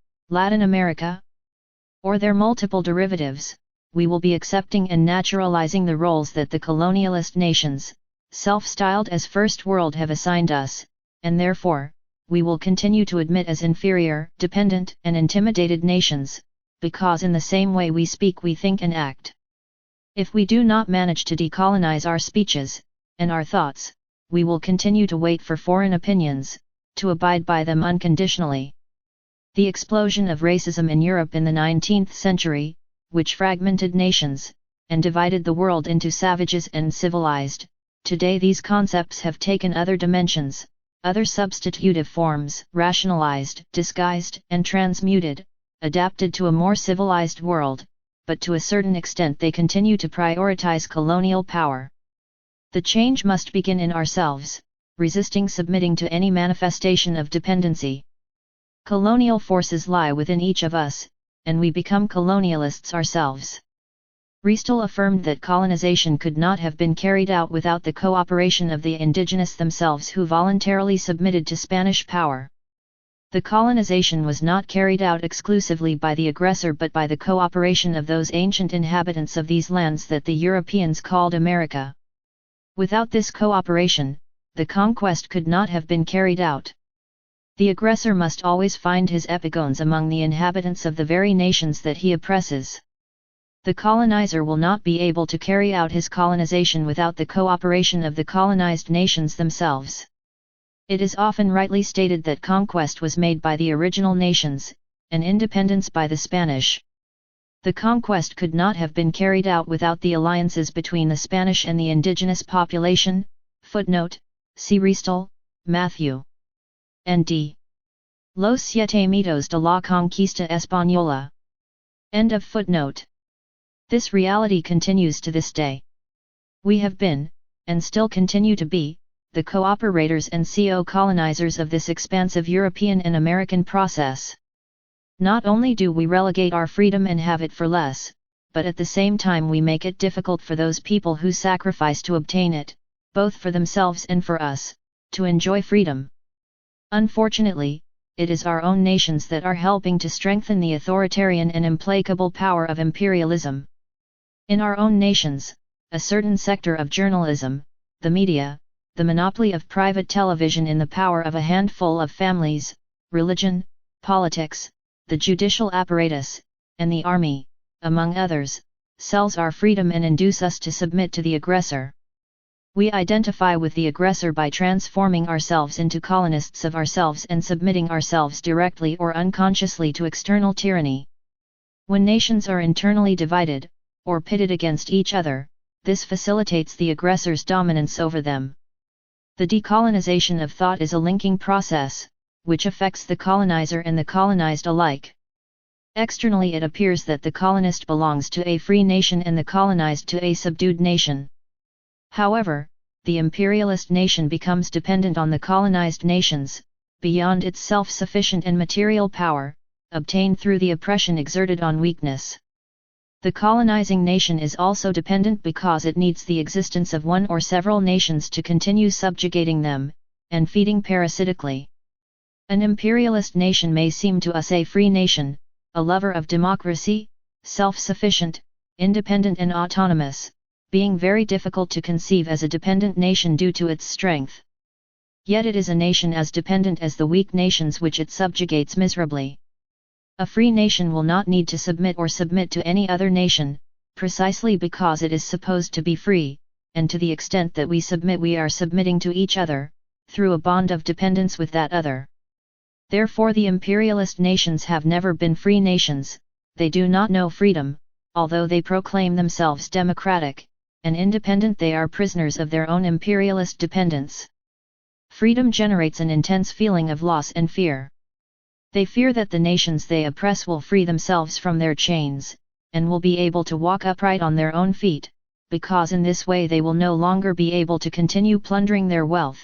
or their multiple derivatives, we will be accepting and naturalizing the roles that the colonialist nations, self-styled as First World, have assigned us, and therefore, we will continue to admit as inferior, dependent, and intimidated nations, because in the same way we speak, we think and act. If we do not manage to decolonize our speeches, and our thoughts, we will continue to wait for foreign opinions, to abide by them unconditionally. The explosion of racism in Europe in the 19th century, which fragmented nations, and divided the world into savages and civilized, today these concepts have taken other dimensions, other substitutive forms, rationalized, disguised, and transmuted, adapted to a more civilized world, but to a certain extent they continue to prioritize colonial power. The change must begin in ourselves, resisting submitting to any manifestation of dependency. Colonial forces lie within each of us, and we become colonialists ourselves. Riestel affirmed that colonization could not have been carried out without the cooperation of the indigenous themselves who voluntarily submitted to Spanish power. The colonization was not carried out exclusively by the aggressor but by the cooperation of those ancient inhabitants of these lands that the Europeans called America. Without this cooperation, the conquest could not have been carried out. The aggressor must always find his epigones among the inhabitants of the very nations that he oppresses. The colonizer will not be able to carry out his colonization without the cooperation of the colonized nations themselves. It is often rightly stated that conquest was made by the original nations, and independence by the Spanish. The conquest could not have been carried out without the alliances between the Spanish and the indigenous population. Footnote: see Riestel, Matthew. N.D. Los 7 mitos de la conquista española. End of footnote. This reality continues to this day. We have been, and still continue to be, the cooperators and co-colonizers of this expansive European and American process. Not only do we relegate our freedom and have it for less, but at the same time we make it difficult for those people who sacrifice to obtain it, both for themselves and for us, to enjoy freedom. Unfortunately, it is our own nations that are helping to strengthen the authoritarian and implacable power of imperialism. In our own nations, a certain sector of journalism, the media, the monopoly of private television in the power of a handful of families, religion, politics, the judicial apparatus, and the army, among others, sells our freedom and induce us to submit to the aggressor. We identify with the aggressor by transforming ourselves into colonists of ourselves and submitting ourselves directly or unconsciously to external tyranny. When nations are internally divided, or pitted against each other, this facilitates the aggressor's dominance over them. The decolonization of thought is a linking process, which affects the colonizer and the colonized alike. Externally it appears that the colonist belongs to a free nation and the colonized to a subdued nation. However, the imperialist nation becomes dependent on the colonized nations, beyond its self-sufficient and material power, obtained through the oppression exerted on weakness. The colonizing nation is also dependent because it needs the existence of one or several nations to continue subjugating them, and feeding parasitically. An imperialist nation may seem to us a free nation, a lover of democracy, self-sufficient, independent and autonomous, being very difficult to conceive as a dependent nation due to its strength. Yet it is a nation as dependent as the weak nations which it subjugates miserably. A free nation will not need to submit to any other nation, precisely because it is supposed to be free, and to the extent that we submit we are submitting to each other, through a bond of dependence with that other. Therefore the imperialist nations have never been free nations, they do not know freedom, although they proclaim themselves democratic and independent, they are prisoners of their own imperialist dependence. Freedom generates an intense feeling of loss and fear. They fear that the nations they oppress will free themselves from their chains, and will be able to walk upright on their own feet, because in this way they will no longer be able to continue plundering their wealth.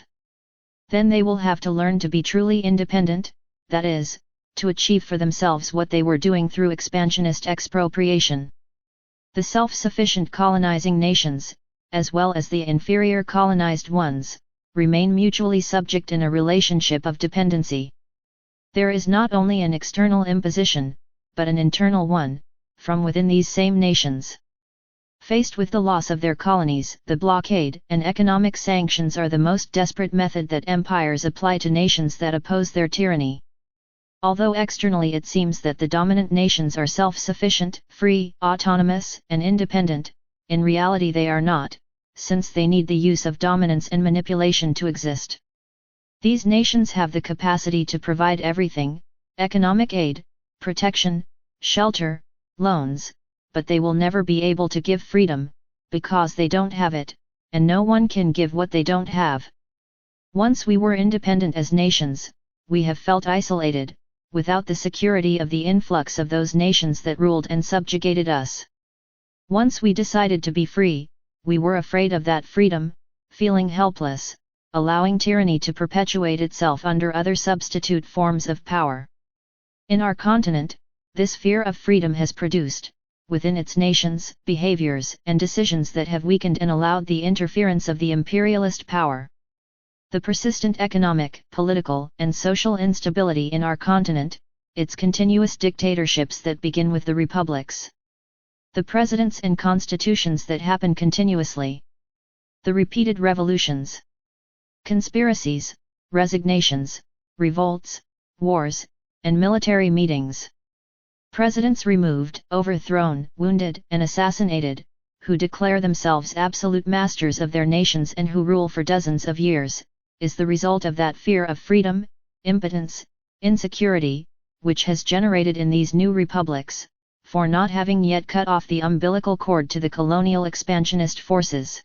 Then they will have to learn to be truly independent, that is, to achieve for themselves what they were doing through expansionist expropriation. The self-sufficient colonizing nations, as well as the inferior colonized ones, remain mutually subject in a relationship of dependency. There is not only an external imposition, but an internal one, from within these same nations. Faced with the loss of their colonies, the blockade and economic sanctions are the most desperate method that empires apply to nations that oppose their tyranny. Although externally it seems that the dominant nations are self-sufficient, free, autonomous, and independent, in reality they are not, since they need the use of dominance and manipulation to exist. These nations have the capacity to provide everything: economic aid, protection, shelter, loans, but they will never be able to give freedom, because they don't have it, and no one can give what they don't have. Once we were independent as nations, we have felt isolated, without the security of the influx of those nations that ruled and subjugated us. Once we decided to be free, we were afraid of that freedom, feeling helpless, allowing tyranny to perpetuate itself under other substitute forms of power. In our continent, this fear of freedom has produced, within its nations, behaviors and decisions that have weakened and allowed the interference of the imperialist power. The persistent economic, political, and social instability in our continent, its continuous dictatorships that begin with the republics, the presidents and constitutions that happen continuously, the repeated revolutions, conspiracies, resignations, revolts, wars, and military meetings. Presidents removed, overthrown, wounded, and assassinated, who declare themselves absolute masters of their nations and who rule for dozens of years, is the result of that fear of freedom, impotence, insecurity, which has generated in these new republics, for not having yet cut off the umbilical cord to the colonial expansionist forces.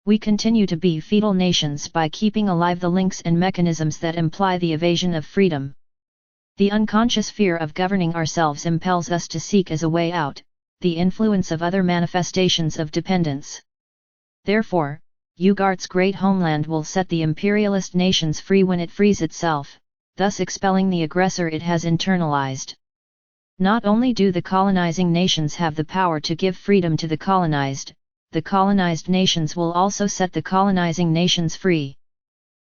We continue to be feudal nations by keeping alive the links and mechanisms that imply the evasion of freedom. The unconscious fear of governing ourselves impels us to seek as a way out, the influence of other manifestations of dependence. Therefore, Ugarte's great homeland will set the imperialist nations free when it frees itself, thus expelling the aggressor it has internalized. Not only do the colonizing nations have the power to give freedom to the colonized nations will also set the colonizing nations free.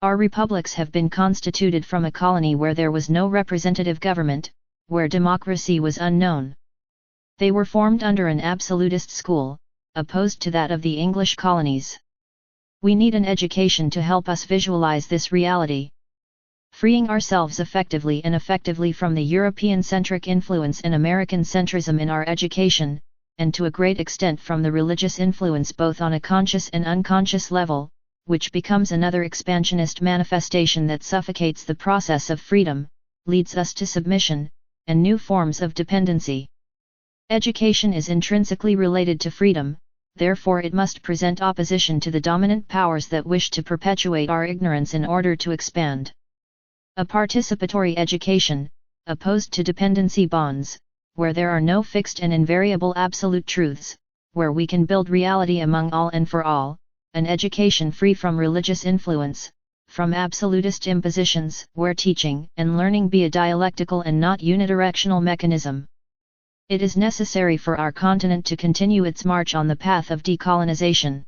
Our republics have been constituted from a colony where there was no representative government, where democracy was unknown. They were formed under an absolutist school, opposed to that of the English colonies. We need an education to help us visualize this reality. Freeing ourselves effectively and effectively from the European-centric influence and American centrism in our education, and to a great extent from the religious influence both on a conscious and unconscious level, which becomes another expansionist manifestation that suffocates the process of freedom, leads us to submission, and new forms of dependency. Education is intrinsically related to freedom, therefore it must present opposition to the dominant powers that wish to perpetuate our ignorance in order to expand. A participatory education, opposed to dependency bonds, where there are no fixed and invariable absolute truths, where we can build reality among all and for all, an education free from religious influence, from absolutist impositions, where teaching and learning be a dialectical and not unidirectional mechanism. It is necessary for our continent to continue its march on the path of decolonization.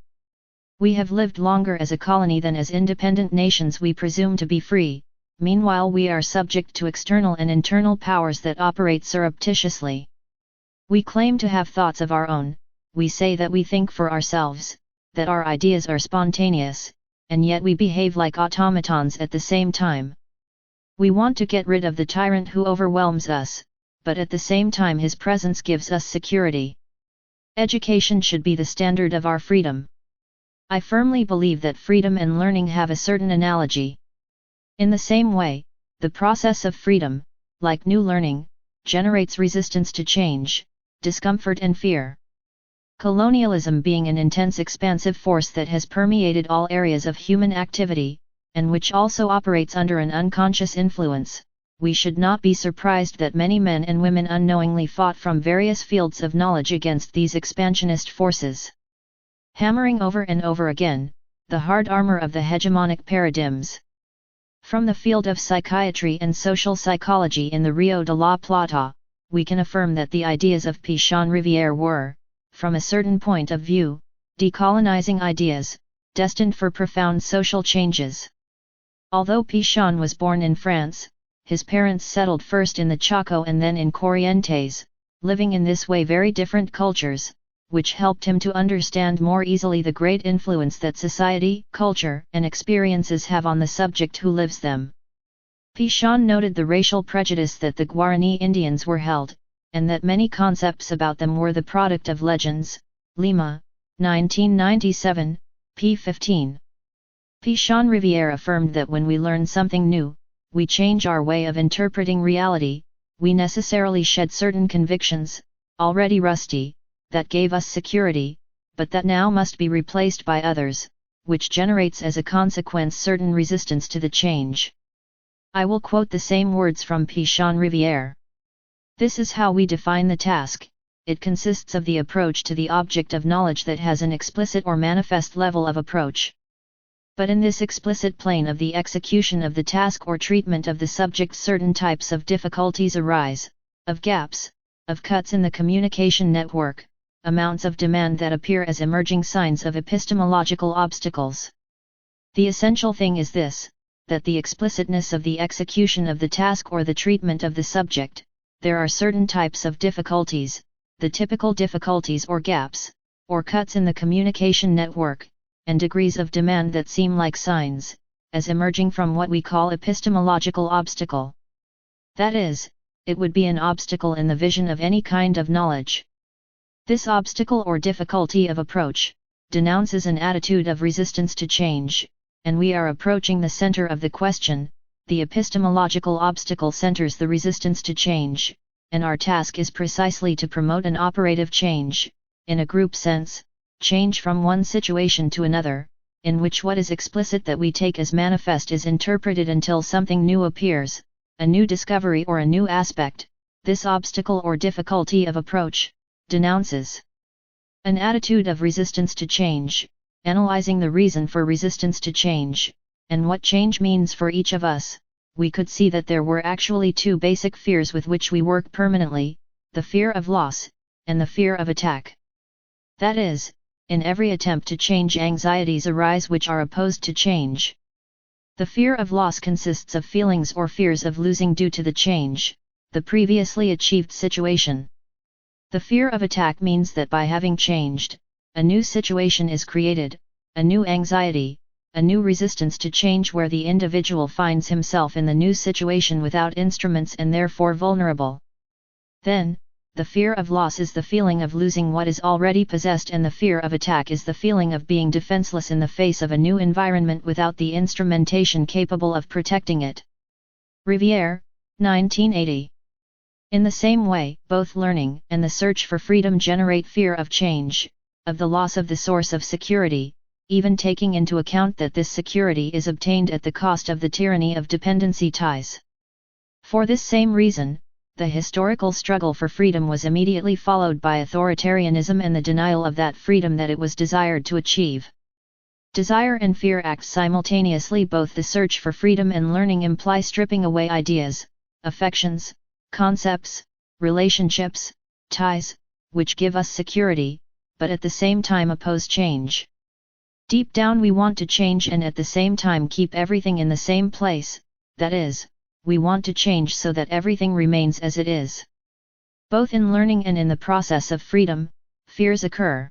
We have lived longer as a colony than as independent nations we presume to be free, meanwhile we are subject to external and internal powers that operate surreptitiously. We claim to have thoughts of our own, we say that we think for ourselves, that our ideas are spontaneous, and yet we behave like automatons at the same time. We want to get rid of the tyrant who overwhelms us, but at the same time his presence gives us security. Education should be the standard of our freedom. I firmly believe that freedom and learning have a certain analogy. In the same way, the process of freedom, like new learning, generates resistance to change, discomfort and fear. Colonialism being an intense expansive force that has permeated all areas of human activity, and which also operates under an unconscious influence, we should not be surprised that many men and women unknowingly fought from various fields of knowledge against these expansionist forces, hammering over and over again the hard armor of the hegemonic paradigms. From the field of psychiatry and social psychology in the Rio de la Plata, we can affirm that the ideas of Pichon Rivière were, from a certain point of view, decolonizing ideas, destined for profound social changes. Although Pichon was born in France, his parents settled first in the Chaco and then in Corrientes, living in this way very different cultures, which helped him to understand more easily the great influence that society, culture, and experiences have on the subject who lives them. Pichon noted the racial prejudice that the Guarani Indians were held, and that many concepts about them were the product of legends. Lima, 1997, p. 15. Pichon Rivière affirmed that when we learn something new, we change our way of interpreting reality, we necessarily shed certain convictions, already rusty, that gave us security, but that now must be replaced by others, which generates as a consequence certain resistance to the change. I will quote the same words from Pichon Rivière. This is how we define the task. It consists of the approach to the object of knowledge that has an explicit or manifest level of approach. But in this explicit plane of the execution of the task or treatment of the subject, certain types of difficulties arise, of gaps, of cuts in the communication network, amounts of demand that appear as emerging signs of epistemological obstacles. The essential thing is this, that the explicitness of the execution of the task or the treatment of the subject, there are certain types of difficulties, the typical difficulties or gaps, or cuts in the communication network, and degrees of demand that seem like signs, as emerging from what we call epistemological obstacle. That is, it would be an obstacle in the vision of any kind of knowledge. This obstacle or difficulty of approach, denounces an attitude of resistance to change, and we are approaching the center of the question. The epistemological obstacle centers the resistance to change, and our task is precisely to promote an operative change, in a group sense, change from one situation to another, in which what is explicit that we take as manifest is interpreted until something new appears, a new discovery or a new aspect. This obstacle or difficulty of approach denounces an attitude of resistance to change, analyzing the reason for resistance to change, and what change means for each of us. We could see that there were actually two basic fears with which we work permanently, the fear of loss, and the fear of attack. That is, in every attempt to change, anxieties arise which are opposed to change. The fear of loss consists of feelings or fears of losing due to the change, the previously achieved situation. The fear of attack means that by having changed, a new situation is created, a new anxiety, a new resistance to change where the individual finds himself in the new situation without instruments and therefore vulnerable. Then, the fear of loss is the feeling of losing what is already possessed, and the fear of attack is the feeling of being defenseless in the face of a new environment without the instrumentation capable of protecting it. Rivière, 1980. In the same way, both learning and the search for freedom generate fear of change, of the loss of the source of security, even taking into account that this security is obtained at the cost of the tyranny of dependency ties. For this same reason, the historical struggle for freedom was immediately followed by authoritarianism and the denial of that freedom that it was desired to achieve. Desire and fear act simultaneously. Both the search for freedom and learning imply stripping away ideas, affections, concepts, relationships, ties, which give us security, but at the same time oppose change. Deep down we want to change and at the same time keep everything in the same place, that is, we want to change so that everything remains as it is. Both in learning and in the process of freedom, fears occur.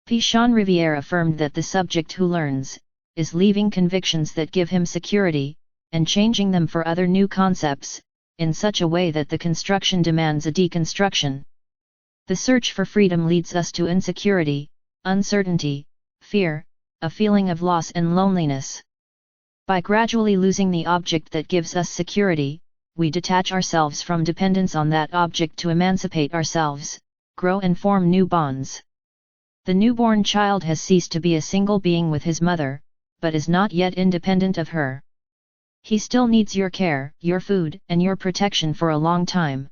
Pichon Rivière affirmed that the subject who learns, is leaving convictions that give him security, and changing them for other new concepts, in such a way that the construction demands a deconstruction. The search for freedom leads us to insecurity, uncertainty, fear, a feeling of loss and loneliness. By gradually losing the object that gives us security, we detach ourselves from dependence on that object to emancipate ourselves, grow and form new bonds. The newborn child has ceased to be a single being with his mother, but is not yet independent of her. He still needs your care, your food, and your protection for a long time.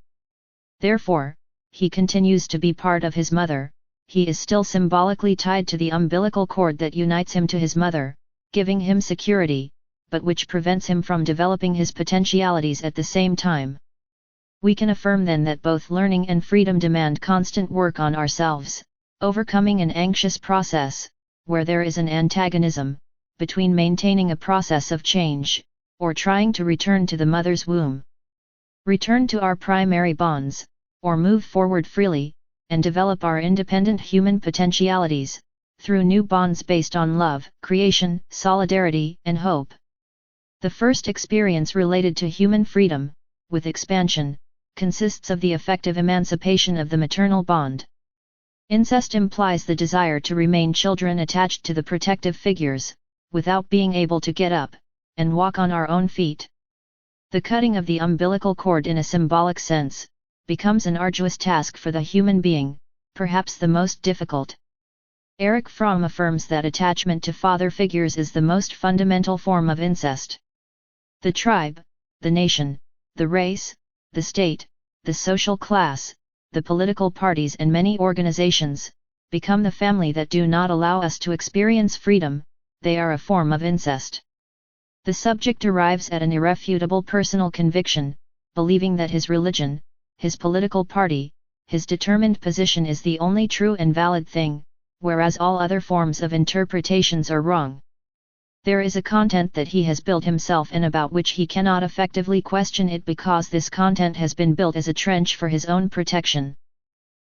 Therefore, he continues to be part of his mother. He is still symbolically tied to the umbilical cord that unites him to his mother, giving him security, but which prevents him from developing his potentialities at the same time. We can affirm then that both learning and freedom demand constant work on ourselves, overcoming an anxious process, where there is an antagonism, between maintaining a process of change, or trying to return to the mother's womb. Return to our primary bonds, or move forward freely, and develop our independent human potentialities, through new bonds based on love, creation, solidarity, and hope. The first experience related to human freedom, with expansion, consists of the effective emancipation of the maternal bond. Incest implies the desire to remain children attached to the protective figures, without being able to get up and walk on our own feet. The cutting of the umbilical cord in a symbolic sense becomes an arduous task for the human being, perhaps the most difficult. Erich Fromm affirms that attachment to father figures is the most fundamental form of incest. The tribe, the nation, the race, the state, the social class, the political parties and many organizations, become the family that do not allow us to experience freedom. They are a form of incest. The subject arrives at an irrefutable personal conviction, believing that his religion, his political party, his determined position is the only true and valid thing, whereas all other forms of interpretations are wrong. There is a content that he has built himself and about which he cannot effectively question it because this content has been built as a trench for his own protection.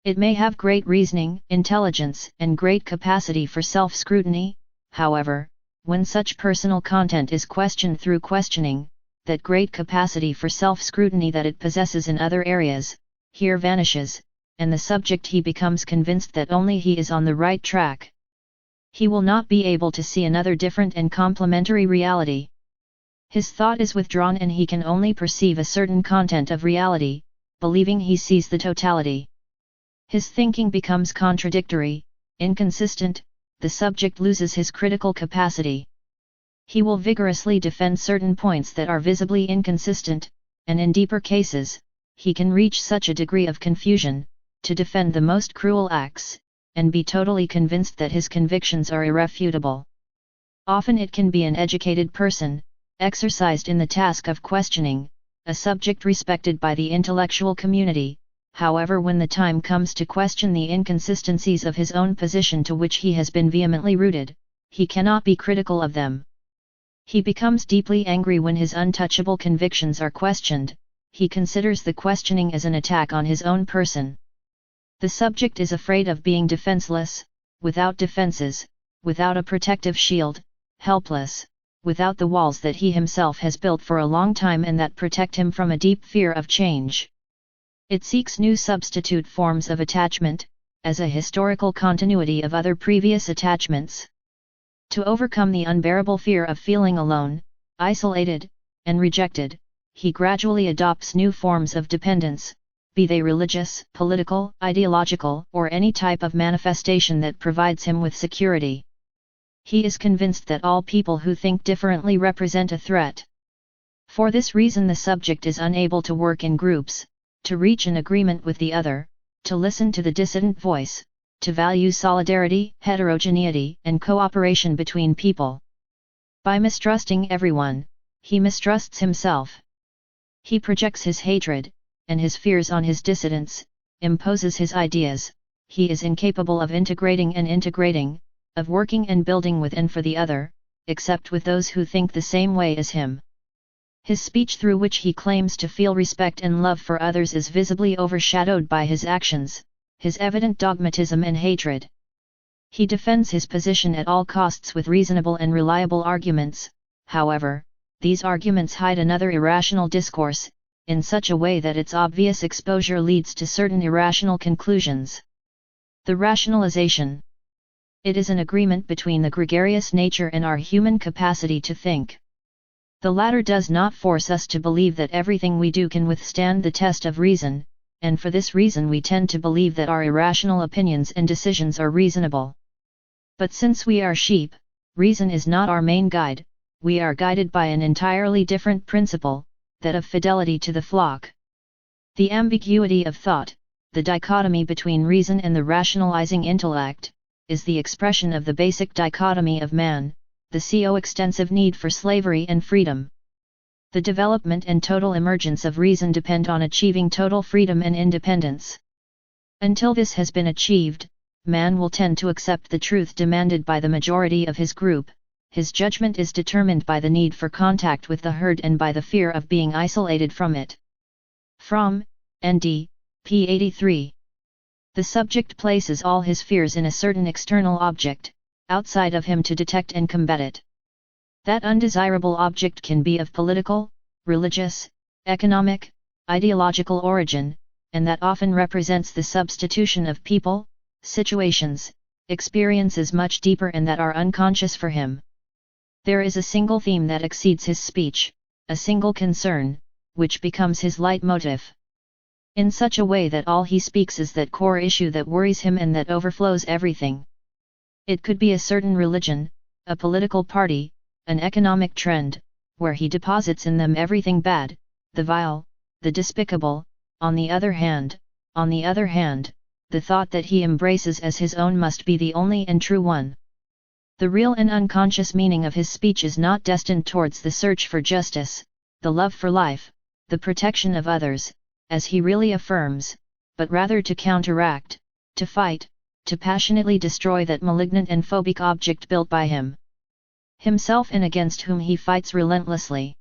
It may have great reasoning, intelligence, and great capacity for self-scrutiny. However, when such personal content is questioned through questioning, that great capacity for self-scrutiny that it possesses in other areas, here vanishes, and the subject he becomes convinced that only he is on the right track. He will not be able to see another different and complementary reality. His thought is withdrawn and he can only perceive a certain content of reality, believing he sees the totality. His thinking becomes contradictory, inconsistent. The subject loses his critical capacity. He will vigorously defend certain points that are visibly inconsistent, and in deeper cases, he can reach such a degree of confusion, to defend the most cruel acts, and be totally convinced that his convictions are irrefutable. Often it can be an educated person, exercised in the task of questioning, a subject respected by the intellectual community. However, when the time comes to question the inconsistencies of his own position to which he has been vehemently rooted, he cannot be critical of them. He becomes deeply angry when his untouchable convictions are questioned. He considers the questioning as an attack on his own person. The subject is afraid of being defenseless, without defenses, without a protective shield, helpless, without the walls that he himself has built for a long time and that protect him from a deep fear of change. It seeks new substitute forms of attachment, as a historical continuity of other previous attachments. To overcome the unbearable fear of feeling alone, isolated, and rejected, he gradually adopts new forms of dependence, be they religious, political, ideological, or any type of manifestation that provides him with security. He is convinced that all people who think differently represent a threat. For this reason the subject is unable to work in groups, to reach an agreement with the other, to listen to the dissident voice, to value solidarity, heterogeneity, and cooperation between people. By mistrusting everyone, he mistrusts himself. He projects his hatred and his fears on his dissidents, imposes his ideas. He is incapable of integrating, of working and building with and for the other, except with those who think the same way as him. His speech, through which he claims to feel respect and love for others, is visibly overshadowed by his actions, his evident dogmatism and hatred. He defends his position at all costs with reasonable and reliable arguments. However, these arguments hide another irrational discourse, in such a way that its obvious exposure leads to certain irrational conclusions. The rationalization. It is an agreement between the gregarious nature and our human capacity to think. The latter does not force us to believe that everything we do can withstand the test of reason. and for this reason we tend to believe that our irrational opinions and decisions are reasonable. But since we are sheep, reason is not our main guide, we are guided by an entirely different principle, that of fidelity to the flock. The ambiguity of thought, the dichotomy between reason and the rationalizing intellect, is the expression of the basic dichotomy of man, the coextensive need for slavery and freedom. The development and total emergence of reason depend on achieving total freedom and independence. Until this has been achieved, man will tend to accept the truth demanded by the majority of his group. His judgment is determined by the need for contact with the herd and by the fear of being isolated from it. From N.D. p. 83. The subject places all his fears in a certain external object, outside of him to detect and combat it. That undesirable object can be of political, religious, economic, ideological origin, and that often represents the substitution of people, situations, experiences much deeper and that are unconscious for him. There is a single theme that exceeds his speech, a single concern, which becomes his leitmotif. In such a way that all he speaks is that core issue that worries him and that overflows everything. It could be a certain religion, a political party, an economic trend, where he deposits in them everything bad, the vile, the despicable. On the other hand, the thought that he embraces as his own must be the only and true one. The real and unconscious meaning of his speech is not destined towards the search for justice, the love for life, the protection of others, as he really affirms, but rather to counteract, to fight, to passionately destroy that malignant and phobic object built by him. Himself and against whom he fights relentlessly.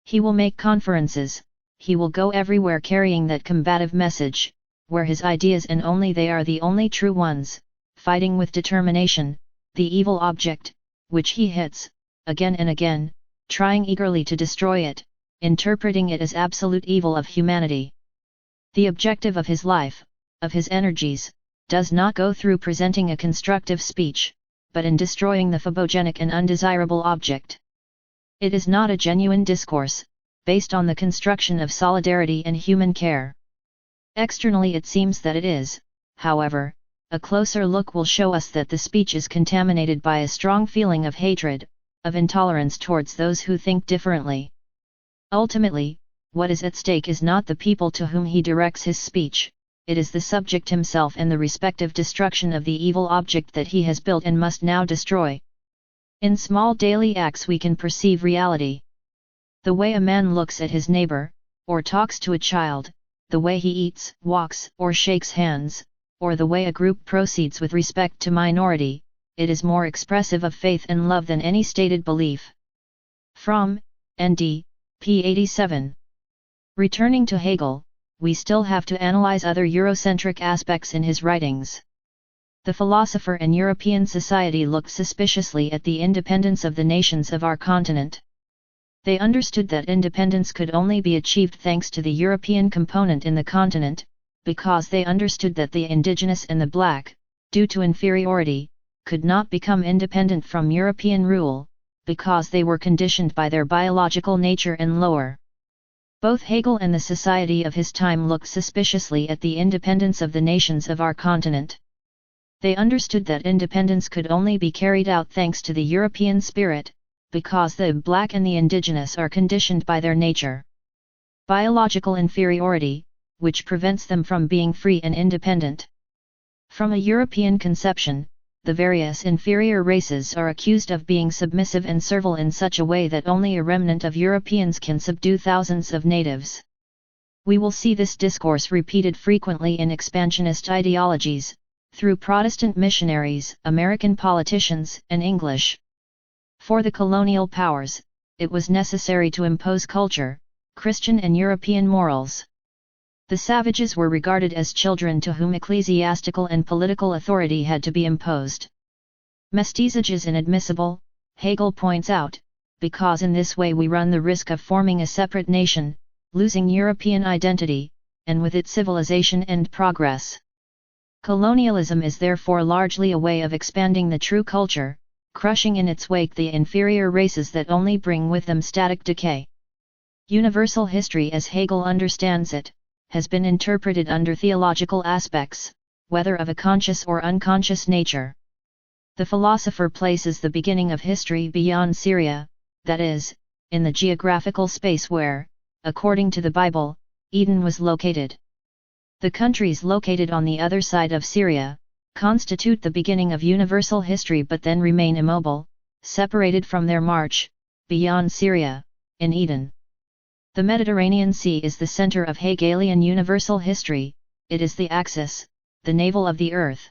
He will make conferences, he will go everywhere carrying that combative message, where his ideas and only they are the only true ones, fighting with determination, the evil object, which he hits, again and again, trying eagerly to destroy it, interpreting it as absolute evil of humanity. The objective of his life, of his energies, does not go through presenting a constructive speech, but in destroying the phobogenic and undesirable object. It is not a genuine discourse, based on the construction of solidarity and human care. Externally it seems that it is, however, a closer look will show us that the speech is contaminated by a strong feeling of hatred, of intolerance towards those who think differently. Ultimately, what is at stake is not the people to whom he directs his speech, it is the subject himself and the respective destruction of the evil object that he has built and must now destroy. In small daily acts we can perceive reality. The way a man looks at his neighbor, or talks to a child, the way he eats, walks, or shakes hands, or the way a group proceeds with respect to minority, it is more expressive of faith and love than any stated belief. From N.D. p. 87. Returning to Hegel, we still have to analyze other Eurocentric aspects in his writings. The philosopher and European society looked suspiciously at the independence of the nations of our continent. They understood that independence could only be achieved thanks to the European component in the continent, because they understood that the indigenous and the black, due to inferiority, could not become independent from European rule, because they were conditioned by their biological nature and lower. Both Hegel and the society of his time looked suspiciously at the independence of the nations of our continent. They understood that independence could only be carried out thanks to the European spirit, because the black and the indigenous are conditioned by their nature. Biological inferiority, which prevents them from being free and independent. From a European conception, the various inferior races are accused of being submissive and servile in such a way that only a remnant of Europeans can subdue thousands of natives. We will see this discourse repeated frequently in expansionist ideologies, through Protestant missionaries, American politicians, and English. For the colonial powers, it was necessary to impose culture, Christian and European morals. The savages were regarded as children to whom ecclesiastical and political authority had to be imposed. Mestizage is inadmissible, Hegel points out, because in this way we run the risk of forming a separate nation, losing European identity, and with it civilization and progress. Colonialism is therefore largely a way of expanding the true culture, crushing in its wake the inferior races that only bring with them static decay. Universal history as Hegel understands it, has been interpreted under theological aspects, whether of a conscious or unconscious nature. The philosopher places the beginning of history beyond Syria, that is, in the geographical space where, according to the Bible, Eden was located. The countries located on the other side of Syria constitute the beginning of universal history but then remain immobile, separated from their march, beyond Syria, in Eden. The Mediterranean Sea is the center of Hegelian universal history, it is the axis, the navel of the earth.